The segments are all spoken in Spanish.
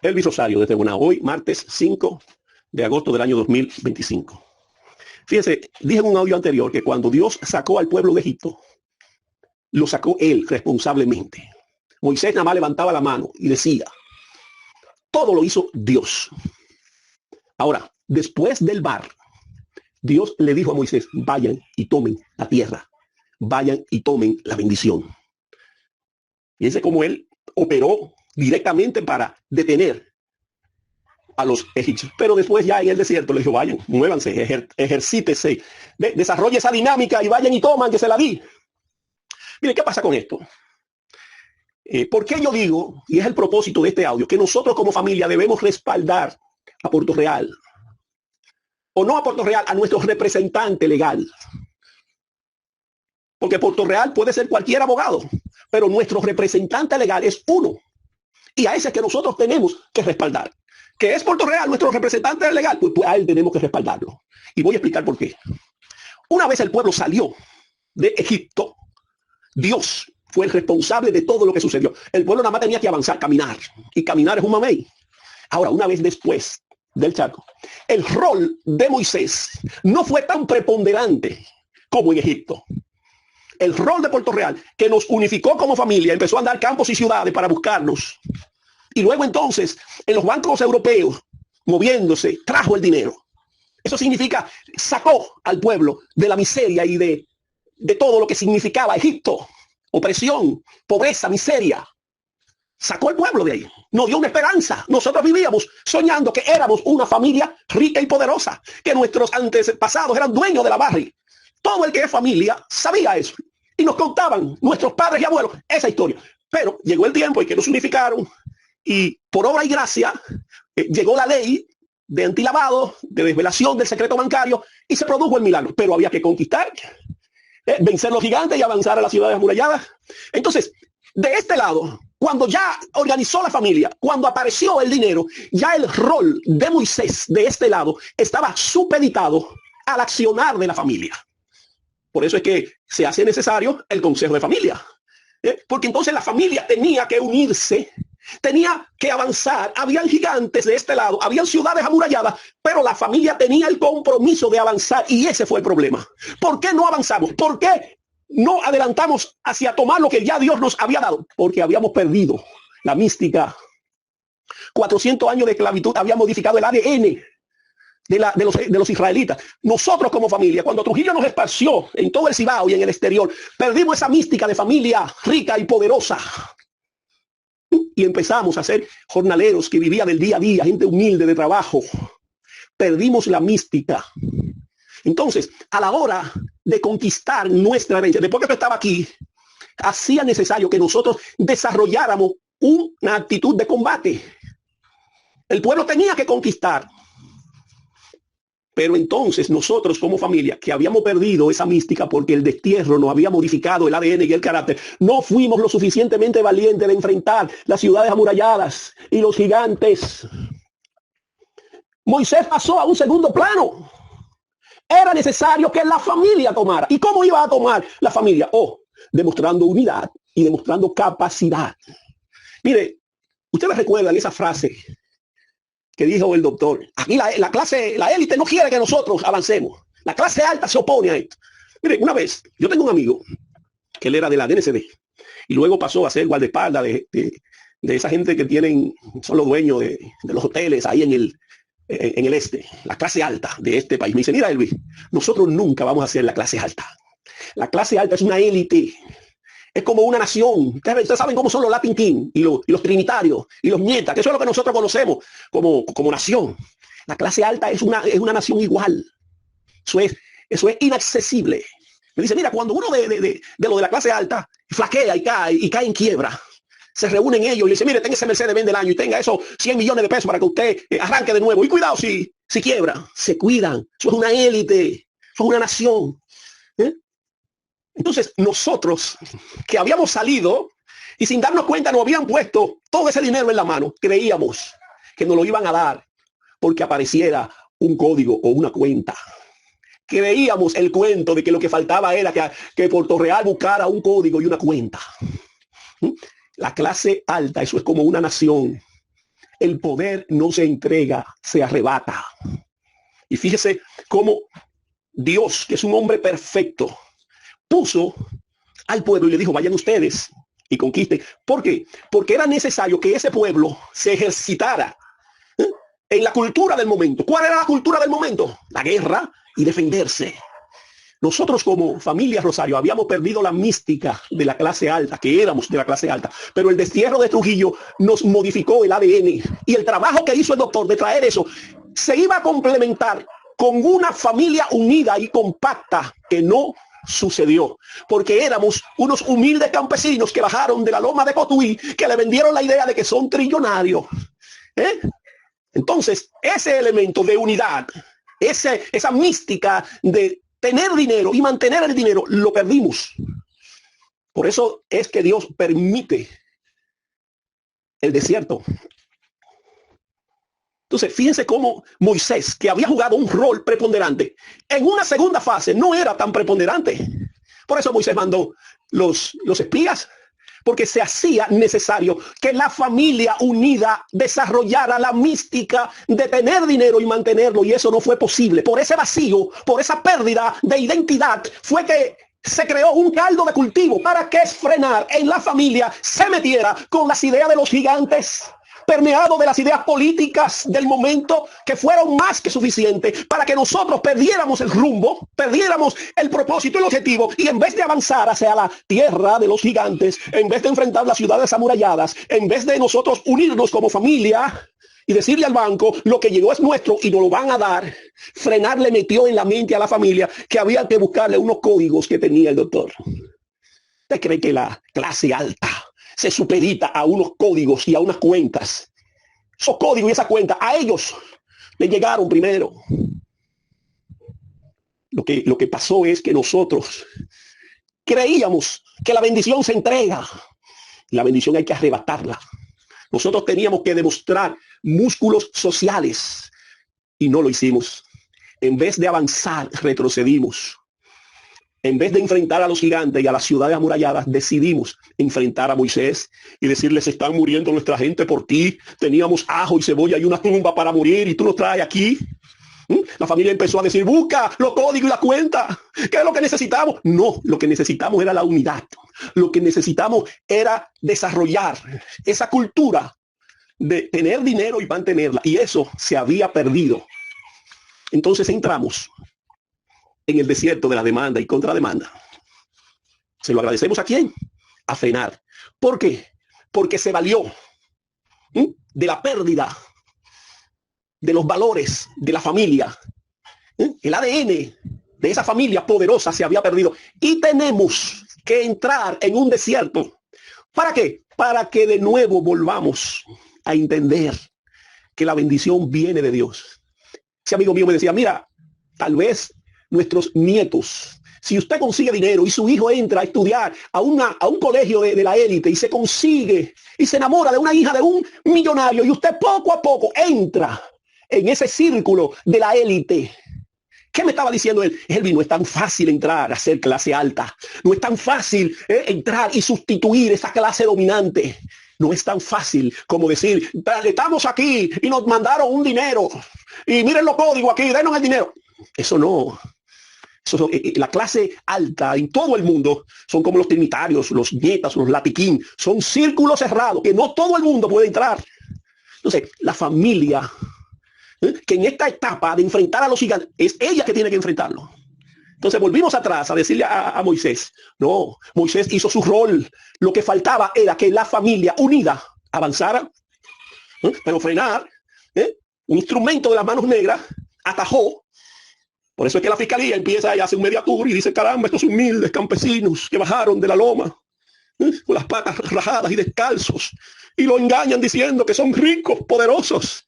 Elvis Rosario, desde Bonao, hoy martes 5 de agosto del año 2025. Fíjense, dije en un audio anterior que cuando Dios sacó al pueblo de Egipto, lo sacó él responsablemente. Moisés nada más levantaba la mano y decía, todo lo hizo Dios. Ahora, después del bar, Dios le dijo a Moisés, vayan y tomen la tierra, vayan y tomen la bendición. Fíjense cómo él operó directamente para detener a los egipcios. Pero después ya en el desierto le dijo, vayan, muévanse, ejercítese, desarrolle esa dinámica y vayan y toman, que se la di. Mire, ¿qué pasa con esto? ¿Por qué yo digo, y es el propósito de este audio, que nosotros como familia debemos respaldar a Puerto Real, o no a Puerto Real, a nuestro representante legal? Porque Puerto Real puede ser cualquier abogado, pero nuestro representante legal es uno. Y a ese es que nosotros tenemos que respaldar. Que es Puerto Real nuestro representante legal, pues a él tenemos que respaldarlo. Y voy a explicar por qué. Una vez el pueblo salió de Egipto, Dios fue el responsable de todo lo que sucedió. El pueblo nada más tenía que avanzar, caminar. Y caminar es un mamey. Ahora, una vez después del charco, el rol de Moisés no fue tan preponderante como en Egipto. El rol de Puerto Real, que nos unificó como familia, empezó a andar campos y ciudades para buscarnos. Y luego entonces, en los bancos europeos, moviéndose, trajo el dinero. Eso significa, sacó al pueblo de la miseria y de todo lo que significaba Egipto. Opresión, pobreza, miseria. Sacó al pueblo de ahí. Nos dio una esperanza. Nosotros vivíamos soñando que éramos una familia rica y poderosa, que nuestros antepasados eran dueños de la barri. Todo el que es familia sabía eso. Y nos contaban nuestros padres y abuelos esa historia. Pero llegó el tiempo en que nos unificaron y por obra y gracia llegó la ley de antilavado, de desvelación del secreto bancario y se produjo el milagro. Pero había que conquistar, vencer los gigantes y avanzar a las ciudades amuralladas. Entonces, de este lado, cuando ya organizó la familia, cuando apareció el dinero, ya el rol de Moisés de este lado estaba supeditado al accionar de la familia. Por eso es que se hace necesario el consejo de familia. Porque entonces la familia tenía que unirse, tenía que avanzar. Habían gigantes de este lado, habían ciudades amuralladas, pero la familia tenía el compromiso de avanzar y ese fue el problema. ¿Por qué no avanzamos? ¿Por qué no adelantamos hacia tomar lo que ya Dios nos había dado? Porque habíamos perdido la mística. 400 años de esclavitud había modificado el ADN de los israelitas. Nosotros como familia, cuando Trujillo nos esparció en todo el Cibao y en el exterior, perdimos esa mística de familia rica y poderosa. Y empezamos a ser jornaleros que vivían del día a día, gente humilde de trabajo. Perdimos la mística. Entonces, a la hora de conquistar nuestra herencia, después que yo estaba aquí, hacía necesario que nosotros desarrolláramos una actitud de combate. El pueblo tenía que conquistar. Pero entonces nosotros como familia, que habíamos perdido esa mística porque el destierro nos había modificado el ADN y el carácter, no fuimos lo suficientemente valientes de enfrentar las ciudades amuralladas y los gigantes. Moisés pasó a un segundo plano. Era necesario que la familia tomara. ¿Y cómo iba a tomar la familia? Demostrando unidad y demostrando capacidad. Mire, ustedes recuerdan esa frase que dijo el doctor, aquí la clase, la élite no quiere que nosotros avancemos. La clase alta se opone a esto. Mire, una vez, yo tengo un amigo que él era de la DNCD y luego pasó a ser guardaespaldas de esa gente que son los dueños de los hoteles ahí en el este, la clase alta de este país. Me dice, mira, Elvis, nosotros nunca vamos a ser la clase alta. La clase alta es una élite. Es como una nación. Ustedes saben cómo son los Latin King y los trinitarios y los nietas, que eso es lo que nosotros conocemos como nación. La clase alta es una nación igual. Eso es inaccesible. Me dice, mira, cuando uno de lo de la clase alta flaquea y cae en quiebra, se reúnen ellos y le dicen, mire, tenga ese Mercedes-Benz del año y tenga esos 100 millones de pesos para que usted arranque de nuevo. Y cuidado si quiebra. Se cuidan. Eso es una élite. Eso es una nación. Entonces nosotros que habíamos salido y sin darnos cuenta nos habían puesto todo ese dinero en la mano, creíamos que nos lo iban a dar porque apareciera un código o una cuenta. Creíamos el cuento de que lo que faltaba era que Puerto Real buscara un código y una cuenta. La clase alta, eso es como una nación. El poder no se entrega, se arrebata. Y fíjese cómo Dios, que es un hombre perfecto, puso al pueblo y le dijo, vayan ustedes y conquisten. ¿Por qué? Porque era necesario que ese pueblo se ejercitara en la cultura del momento. ¿Cuál era la cultura del momento? La guerra y defenderse. Nosotros como familia Rosario habíamos perdido la mística de la clase alta, que éramos de la clase alta, pero el destierro de Trujillo nos modificó el ADN y el trabajo que hizo el doctor de traer eso se iba a complementar con una familia unida y compacta que no sucedió, porque éramos unos humildes campesinos que bajaron de la loma de Cotuí, que le vendieron la idea de que son trillonarios. Entonces, ese elemento de unidad, esa mística de tener dinero y mantener el dinero, lo perdimos. Por eso es que Dios permite el desierto. Entonces, fíjense cómo Moisés, que había jugado un rol preponderante, en una segunda fase no era tan preponderante. Por eso Moisés mandó los espías, porque se hacía necesario que la familia unida desarrollara la mística de tener dinero y mantenerlo, y eso no fue posible. Por ese vacío, por esa pérdida de identidad, fue que se creó un caldo de cultivo para que frenar en la familia se metiera con las ideas de los gigantes, permeado de las ideas políticas del momento, que fueron más que suficientes para que nosotros perdiéramos el rumbo, perdiéramos el propósito y el objetivo, y en vez de avanzar hacia la tierra de los gigantes, en vez de enfrentar las ciudades amuralladas, en vez de nosotros unirnos como familia y decirle al banco, lo que llegó es nuestro y nos lo van a dar, frenar le metió en la mente a la familia que había que buscarle unos códigos que tenía el doctor. ¿Usted cree que la clase alta se supedita a unos códigos y a unas cuentas? Esos códigos y esa cuenta a ellos le llegaron primero. Lo que pasó es que nosotros creíamos que la bendición se entrega. La bendición hay que arrebatarla. Nosotros teníamos que demostrar músculos sociales y no lo hicimos. En vez de avanzar, retrocedimos. En vez de enfrentar a los gigantes y a las ciudades amuralladas, decidimos enfrentar a Moisés y decirles, se están muriendo nuestra gente por ti. Teníamos ajo y cebolla y una tumba para morir y tú nos traes aquí. La familia empezó a decir, busca los códigos y la cuenta. ¿Qué es lo que necesitamos? No, lo que necesitamos era la unidad. Lo que necesitamos era desarrollar esa cultura de tener dinero y mantenerla. Y eso se había perdido. Entonces entramos en el desierto de la demanda y contrademanda. ¿Se lo agradecemos a quién? A frenar. ¿Por qué? Porque se valió de la pérdida de los valores de la familia. El ADN de esa familia poderosa se había perdido. Y tenemos que entrar en un desierto. ¿Para qué? Para que de nuevo volvamos a entender que la bendición viene de Dios. Ese amigo mío me decía, mira, tal vez nuestros nietos, si usted consigue dinero y su hijo entra a estudiar a un colegio de la élite y se consigue y se enamora de una hija de un millonario y usted poco a poco entra en ese círculo de la élite. ¿Qué me estaba diciendo él? Elvin, no es tan fácil entrar a ser clase alta. No es tan fácil entrar y sustituir esa clase dominante. No es tan fácil como decir, estamos aquí y nos mandaron un dinero. Y miren los códigos aquí, denos el dinero. Eso no. La clase alta en todo el mundo son como los trinitarios, los nietas, los latiquín. Son círculos cerrados que no todo el mundo puede entrar. Entonces, la familia, que en esta etapa de enfrentar a los gigantes, es ella que tiene que enfrentarlo. Entonces volvimos atrás a decirle a Moisés, no, Moisés hizo su rol. Lo que faltaba era que la familia unida avanzara, pero frenar, un instrumento de las manos negras, atajó. Por eso es que la fiscalía empieza y hace un media tour y dice, caramba, estos humildes campesinos que bajaron de la loma con las patas rajadas y descalzos y lo engañan diciendo que son ricos, poderosos.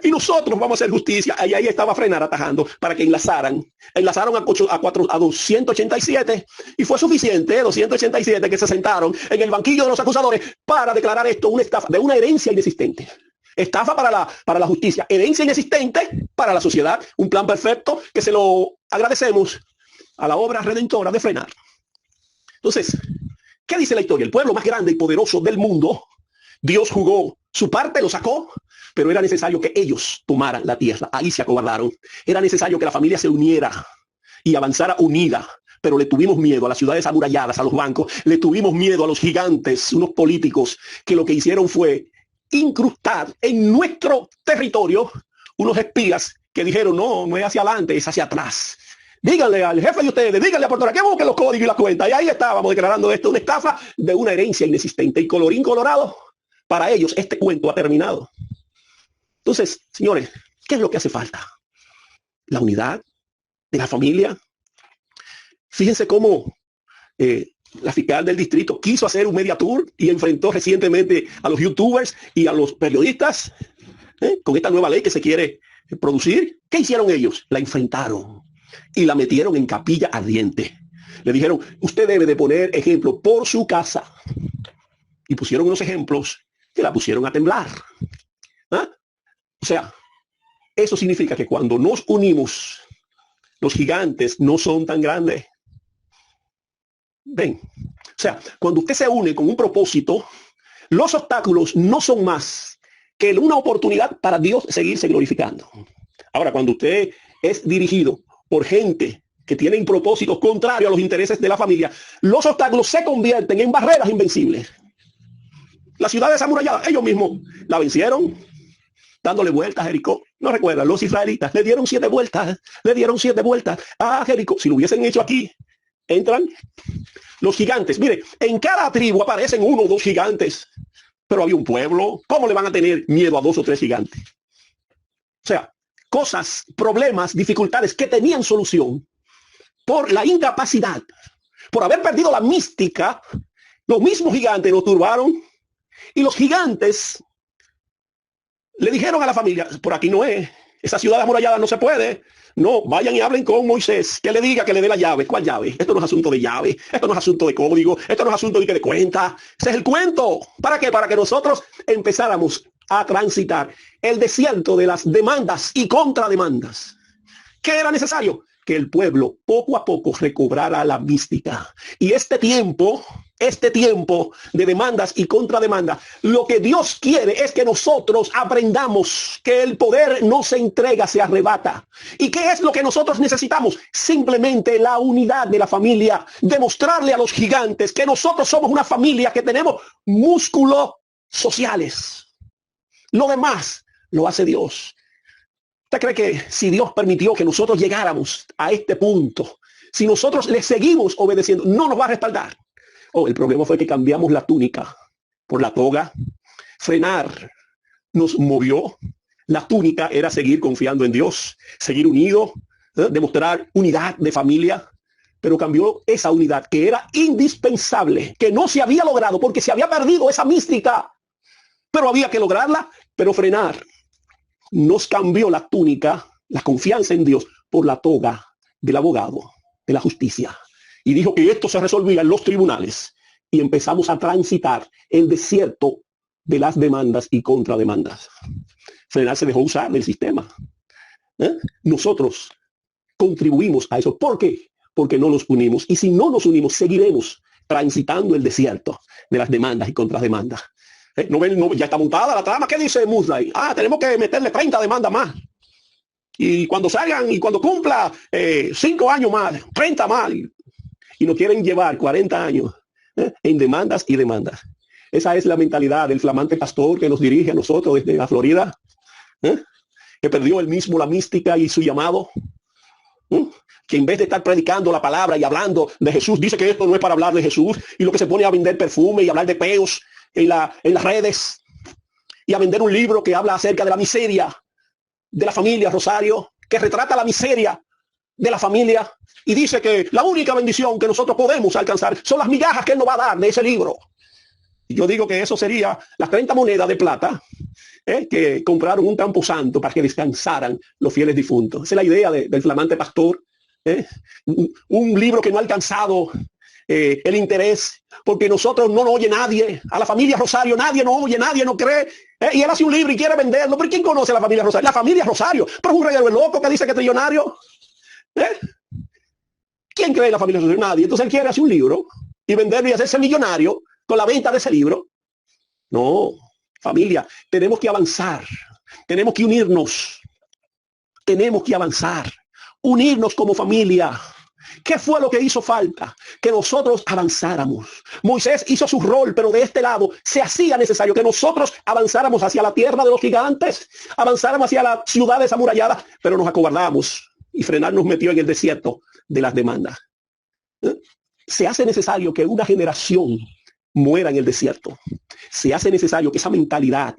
Y nosotros vamos a hacer justicia. Y ahí estaba frenar, atajando, para que enlazaran a 287 y fue suficiente, 287 que se sentaron en el banquillo de los acusadores para declarar esto una estafa de una herencia inexistente. Estafa para la justicia, herencia inexistente para la sociedad, un plan perfecto que se lo agradecemos a la obra redentora de frenar. Entonces, ¿qué dice la historia? El pueblo más grande y poderoso del mundo, Dios jugó su parte, lo sacó, Pero era necesario que ellos tomaran la tierra. Ahí se acobardaron. Era necesario que la familia se uniera y avanzara unida. Pero le tuvimos miedo a las ciudades amuralladas, a los bancos. Le tuvimos miedo a los gigantes, unos políticos que lo que hicieron fue incrustar en nuestro territorio unos espías que dijeron, no, no es hacia adelante, es hacia atrás. Díganle al jefe de ustedes, díganle a Puerto Rico que busquen los códigos y las cuentas. Y ahí estábamos declarando esto una estafa de una herencia inexistente. Y colorín colorado, para ellos este cuento ha terminado. Entonces, señores, ¿qué es lo que hace falta? La unidad de la familia. Fíjense cómo la fiscal del distrito quiso hacer un media tour y enfrentó recientemente a los youtubers y a los periodistas con esta nueva ley que se quiere producir. ¿Qué hicieron ellos? La enfrentaron y la metieron en capilla ardiente. Le dijeron, usted debe de poner ejemplo por su casa. Y pusieron unos ejemplos que la pusieron a temblar. ¿Ah? O sea, eso significa que cuando nos unimos, los gigantes no son tan grandes. Ven, o sea, cuando usted se une con un propósito, los obstáculos no son más que una oportunidad para Dios seguirse glorificando. Ahora, cuando usted es dirigido por gente que tienen propósitos contrarios a los intereses de la familia, los obstáculos se convierten en barreras invencibles. Las ciudades amuralladas, ellos mismos la vencieron dándole vueltas a Jericó. No recuerdan, los israelitas le dieron 7 vueltas, a Jericó. Si lo hubiesen hecho aquí, entran los gigantes. Mire, en cada tribu aparecen 1 o 2 gigantes, pero había un pueblo. ¿Cómo le van a tener miedo a 2 o 3 gigantes? O sea, cosas, problemas, dificultades que tenían solución por la incapacidad, por haber perdido la mística. Los mismos gigantes nos turbaron y los gigantes le dijeron a la familia, por aquí no es, esa ciudad amurallada no se puede. No, vayan y hablen con Moisés, que le diga que le dé la llave. ¿Cuál llave? Esto no es asunto de llave, esto no es asunto de código, esto no es asunto de cuenta. Ese es el cuento. ¿Para qué? Para que nosotros empezáramos a transitar el desierto de las demandas y contrademandas. ¿Qué era necesario? Que el pueblo poco a poco recobrara la mística. Y este tiempo de demandas y contrademandas, lo que Dios quiere es que nosotros aprendamos que el poder no se entrega, se arrebata. ¿Y qué es lo que nosotros necesitamos? Simplemente la unidad de la familia, demostrarle a los gigantes que nosotros somos una familia que tenemos músculos sociales. Lo demás lo hace Dios. ¿Usted cree que si Dios permitió que nosotros llegáramos a este punto, si nosotros le seguimos obedeciendo, no nos va a respaldar? Oh, el problema fue que cambiamos la túnica por la toga. Frenar nos movió. La túnica era seguir confiando en Dios, seguir unido, demostrar unidad de familia. Pero cambió esa unidad que era indispensable, que no se había logrado porque se había perdido esa mística. Pero había que lograrla, pero frenar. Nos cambió la túnica, la confianza en Dios, por la toga del abogado, de la justicia. Y dijo que esto se resolvía en los tribunales. Y empezamos a transitar el desierto de las demandas y contrademandas. Frenar se dejó usar del sistema. Nosotros contribuimos a eso. ¿Por qué? Porque no nos unimos. Y si no nos unimos, seguiremos transitando el desierto de las demandas y contrademandas. ¿No ven? No, ya está montada la trama. ¿Qué dice Mosley? Tenemos que meterle 30 demandas más. Y cuando salgan y cuando cumpla 5 años más, 30 más. Y nos quieren llevar 40 años en demandas y demandas. Esa es la mentalidad del flamante pastor que nos dirige a nosotros desde la Florida, que perdió él mismo la mística y su llamado, que en vez de estar predicando la palabra y hablando de Jesús, dice que esto no es para hablar de Jesús, y lo que se pone a vender perfume y hablar de peos en las redes, y a vender un libro que habla acerca de la miseria de la familia, Rosario, que retrata la miseria de la familia, y dice que la única bendición que nosotros podemos alcanzar son las migajas que él nos va a dar de ese libro. Y yo digo que eso sería las 30 monedas de plata que compraron un camposanto para que descansaran los fieles difuntos. Esa es la idea del flamante pastor. Un libro que no ha alcanzado el interés, porque nosotros no nos oye nadie. A la familia Rosario nadie nos oye, nadie nos cree. Y él hace un libro y quiere venderlo. ¿Pero quién conoce a la familia Rosario? La familia Rosario. Pero es un reguero loco que dice que es trillonario. ¿Quién cree en la familia Rosario? Nadie. Entonces él quiere hacer un libro y venderlo y hacerse millonario con la venta de ese libro. No, familia, tenemos que avanzar. Tenemos que unirnos. Tenemos que avanzar. Unirnos como familia. ¿Qué fue lo que hizo falta? Que nosotros avanzáramos. Moisés hizo su rol, pero de este lado se hacía necesario que nosotros avanzáramos hacia la tierra de los gigantes, avanzáramos hacia las ciudades amuralladas, pero nos acobardamos y frenar nos metió en el desierto de las demandas. Se hace necesario que una generación muera en el desierto. Se hace necesario que esa mentalidad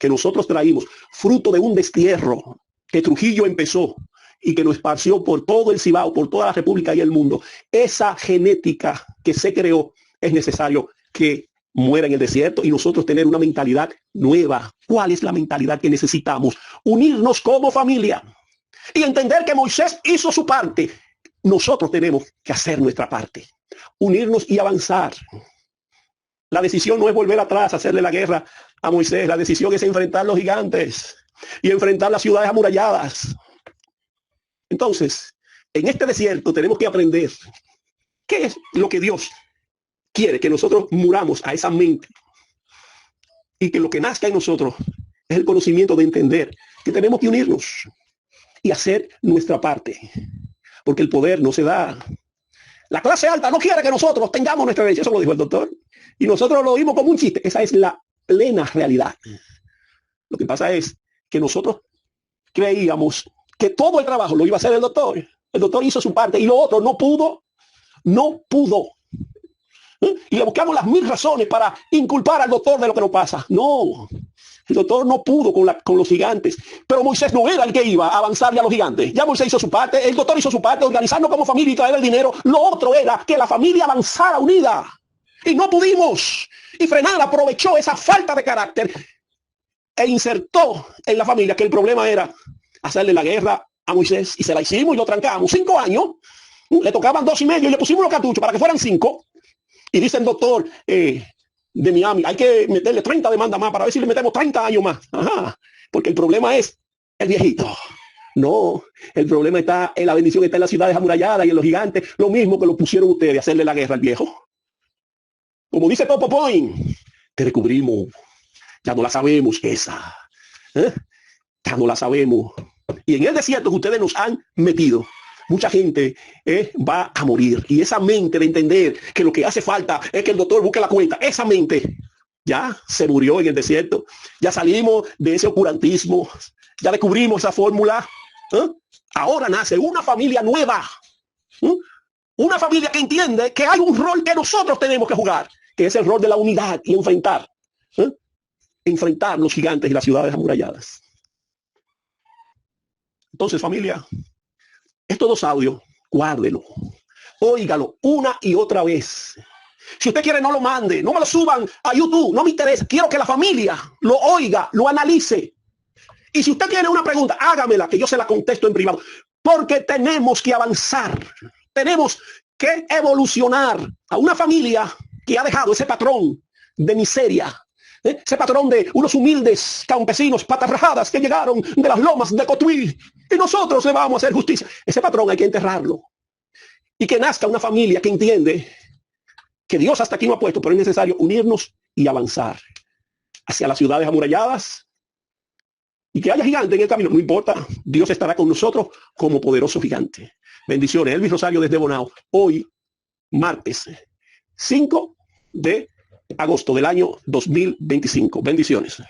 que nosotros traímos, fruto de un destierro que Trujillo empezó y que lo esparció por todo el Cibao, por toda la República y el mundo, esa genética que se creó, es necesario que muera en el desierto y nosotros tener una mentalidad nueva. ¿Cuál es la mentalidad que necesitamos? Unirnos como familia y entender que Moisés hizo su parte. Nosotros tenemos que hacer nuestra parte. Unirnos y avanzar. La decisión no es volver atrás, hacerle la guerra a Moisés. La decisión es enfrentar los gigantes y enfrentar las ciudades amuralladas. Entonces, en este desierto tenemos que aprender qué es lo que Dios quiere, que nosotros muramos a esa mente y que lo que nazca en nosotros es el conocimiento de entender que tenemos que unirnos y hacer nuestra parte, porque el poder no se da. La clase alta no quiere que nosotros tengamos nuestra herencia, eso lo dijo el doctor, y nosotros lo vimos como un chiste. Esa es la plena realidad. Lo que pasa es que nosotros creíamos que todo el trabajo lo iba a hacer el doctor. El doctor hizo su parte y lo otro no pudo. Y le buscamos las 1000 razones para inculpar al doctor de lo que nos pasa. No, el doctor no pudo con los gigantes. Pero Moisés no era el que iba a avanzarle a los gigantes. Ya Moisés hizo su parte, el doctor hizo su parte, organizarnos como familia y traer el dinero. Lo otro era que la familia avanzara unida. Y no pudimos. Y Frenar aprovechó esa falta de carácter e insertó en la familia que el problema era hacerle la guerra a Moisés, y se la hicimos y lo trancamos 5 años. Le tocaban 2 y medio y le pusimos los cartuchos para que fueran 5. Y dice el doctor de Miami, hay que meterle 30 demandas más para ver si le metemos 30 años más. Ajá, porque el problema es el viejito. No, el problema está en la bendición, está en las ciudades amuralladas y en los gigantes, lo mismo que lo pusieron ustedes, hacerle la guerra al viejo. Como dice Popo Point, te descubrimos, ya no la sabemos esa. Ya no la sabemos. Y en el desierto que ustedes nos han metido, mucha gente va a morir. Y esa mente de entender que lo que hace falta es que el doctor busque la cuenta, esa mente ya se murió en el desierto. Ya salimos de ese oscurantismo, ya descubrimos esa fórmula. Ahora nace una familia nueva. Una familia que entiende que hay un rol que nosotros tenemos que jugar, que es el rol de la unidad y enfrentar los gigantes y las ciudades amuralladas. Entonces, familia, estos 2 audios, guárdelo, óigalo una y otra vez. Si usted quiere, no lo mande, no me lo suban a YouTube, no me interesa. Quiero que la familia lo oiga, lo analice. Y si usted tiene una pregunta, hágamela, que yo se la contesto en privado. Porque tenemos que avanzar, tenemos que evolucionar a una familia que ha dejado ese patrón de miseria. Ese patrón de unos humildes campesinos patarrajadas que llegaron de las lomas de Cotuí y nosotros le vamos a hacer justicia. Ese patrón hay que enterrarlo y que nazca una familia que entiende que Dios hasta aquí no ha puesto, pero es necesario unirnos y avanzar hacia las ciudades amuralladas y que haya gigante en el camino, no importa, Dios estará con nosotros como poderoso gigante. Bendiciones. Elvis Rosario desde Bonao, hoy martes 5 de agosto del año 2025. Bendiciones.